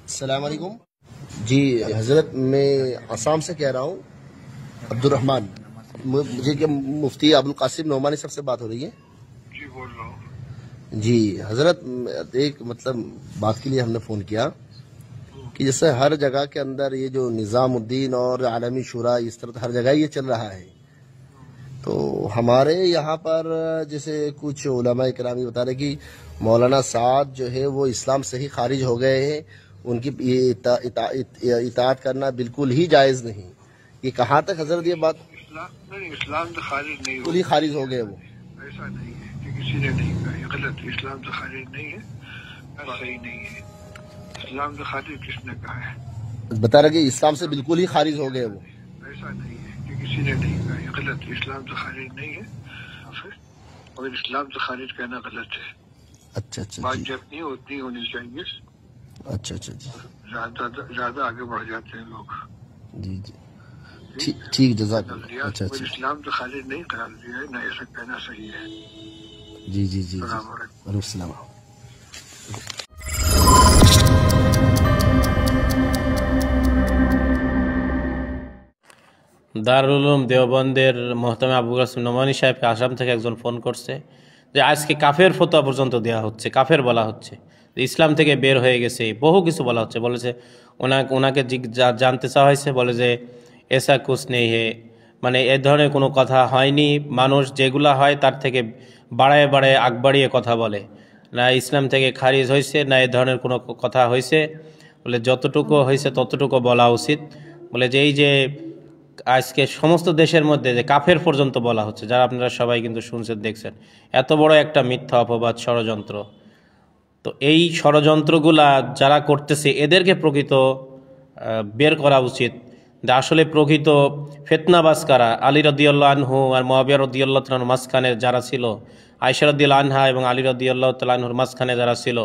अस्सलाम वालेकुम जी हजरत, मैं आसाम से कह रहा हूँ, अब्दुर्रहमान। मुझे क्या मुफ्ती अबुल कासिम नोमानी साहब से बात हो रही है? जी बोल रहा हूँ। जी हजरत, एक बात के लिए हमने फ़ोन किया कि जैसे हर जगह के अंदर ये जो निज़ामुद्दीन और आलमी शुरा, इस तरह हर जगह ये चल रहा है। तो हमारे यहाँ पर जैसे कुछ उलमा इकराम बता रहे कि मौलाना साद जो है वो इस्लाम से ही खारिज हो गए हैं, उनकी ये इताअत करना बिल्कुल ही जायज़ नहीं। ये कहाँ तक हजरत ये बात? इस्लाम से खारिज नहीं बिल्कुल ही खारिज हो गए वो? ऐसा नहीं है कि किसी ने नहीं कहा, ये गलत। इस्लाम से खारिज नहीं है, सही नहीं है। इस्लाम से खारिज किसने कहा है? बता रहे कि इस्लाम से बिल्कुल ही खारिज हो गए वो? ऐसा नहीं है कि किसी ने नहीं कहा, ये गलत। इस्लाम से खारिज नहीं है, और इस्लाम से खारिज कहना गलत है। अच्छा अच्छा बात जी। जब नहीं उतनी होनी चाहिए। अच्छा अच्छा जी। ज्यादा आगे बढ़ जाते हैं लोग। जी जी, ठीक जज़ाक। अच्छा अच्छा, अच्छा इस्लाम से खारिज नहीं करार दिया है, ना ऐसा कहना सही है। जी जी जी। अस्सलाम वालेकुम। वालेकुम सलाम। দারুল উলুম দেওবন্দের মোহতামে আবুল কাসিম নোমানী সাহেবকে আসাম থেকে একজন ফোন করছে যে আজকে কাফের ফতোয়া পর্যন্ত দেওয়া হচ্ছে, কাফের বলা হচ্ছে, ইসলাম থেকে বের হয়ে গেছে, বহু কিছু বলা হচ্ছে। বলেছে ওনাকে জানতে চাওয়া হয়েছে, বলে যে এসা কুছ নেই হে, মানে এ ধরনের কোনো কথা হয়নি। মানুষ যেগুলা হয় তার থেকে বাড়ায় বাড়ায় আগ বাড়িয়ে কথা বলে, না ইসলাম থেকে খারিজ হয়েছে না এ ধরনের কোনো কথা হয়েছে। বলে যতটুকু হয়েছে ততটুকু বলা উচিত। বলে যে এই যে আজকে সমস্ত দেশের মধ্যে যে কাফের পর্যন্ত বলা হচ্ছে, যারা আপনারা সবাই কিন্তু শুনছেন দেখছেন, এত বড় একটা মিথ্যা অপবাদ, ষড়যন্ত্র। তো এই ষড়যন্ত্রগুলা যারা করতেছে এদেরকে প্রকৃত বের করা উচিত। আসলে প্রকৃত ফিতনাবাজ কারা? আলী রাদিয়াল্লাহু আনহু আর মুআবিয়া রাদিয়াল্লাহু তাআলার মাঝখানে যারা ছিল, আয়েশা রাদিয়াল্লাহু আনহা এবং আলী রাদিয়াল্লাহু তাআলা আনহুর মাঝখানে যারা ছিল,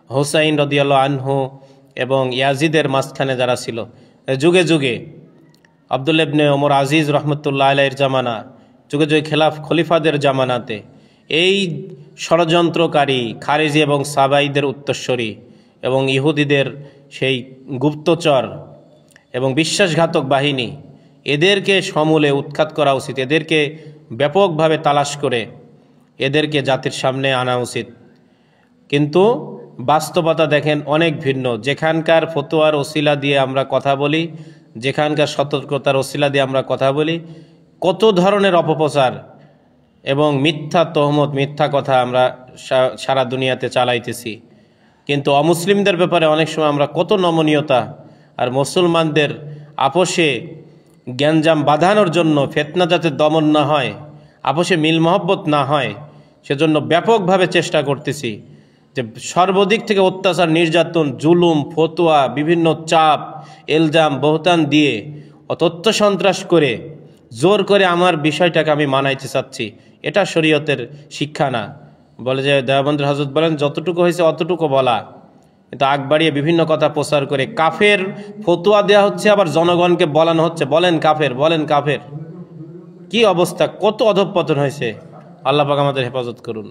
হুসাইন রাদিয়াল্লাহু আনহু এবং ইয়াজিদের মাঝখানে যারা ছিল, যুগে যুগে আব্দুল্লাহ ইবনে ওমর আজিজ রহমতুল্লাহ আলাইহির জামানা, যুগে যুগে খলিফাদের জামানাতে এই ষড়যন্ত্রকারী খারিজি এবং সাবাইদের উত্তরস্বরী এবং ইহুদিদের সেই গুপ্তচর এবং বিশ্বাসঘাতক বাহিনী, এদেরকে সমূলে উৎখাত করা উচিত। এদেরকে ব্যাপকভাবে তালাশ করে এদেরকে জাতির সামনে আনা উচিত। কিন্তু বাস্তবতা দেখেন অনেক ভিন্ন। যেখানকার ফতোয়ার ওসিলা দিয়ে আমরা কথা বলি, যেখানকার সতর্কতার ওসিলা দিয়ে আমরা কথা বলি, কত ধরনের অপপ্রচার এবং মিথ্যা তহমত, মিথ্যা কথা আমরা সারা দুনিয়াতে চালাইতেছি। কিন্তু অমুসলিমদের ব্যাপারে অনেক সময় আমরা কত নমনীয়তা, আর মুসলমানদের আপোষে জ্ঞানজাম বাঁধানোর জন্য, ফিতনা যাতে দমন না হয়, আপোষে মিল মহব্বত না হয়, সেজন্য ব্যাপকভাবে চেষ্টা করতেছি যে সর্বদিক থেকে অত্যাচার, নির্যাতন, জুলুম, ফতোয়া, বিভিন্ন চাপ, এলজাম, বহতান দিয়ে তথ্য সন্ত্রাস করে জোর করে আমার বিষয়টাকে আমি মানাইতে চাচ্ছি। এটা শরীয়তের শিক্ষা না। বলে যে দেওবন্দের হযরত বলেন যতটুকু হয়েছে অতটুকু বলা, কিন্তু আগ বাড়িয়ে বিভিন্ন কথা প্রচার করে কাফের ফতোয়া দেওয়া হচ্ছে, আবার জনগণকে বলানো হচ্ছে বলেন কাফের, বলেন কাফের। কি অবস্থা, কত অধঃপতন হয়েছে। আল্লাহ পাক আমাদের হেফাজত করুন।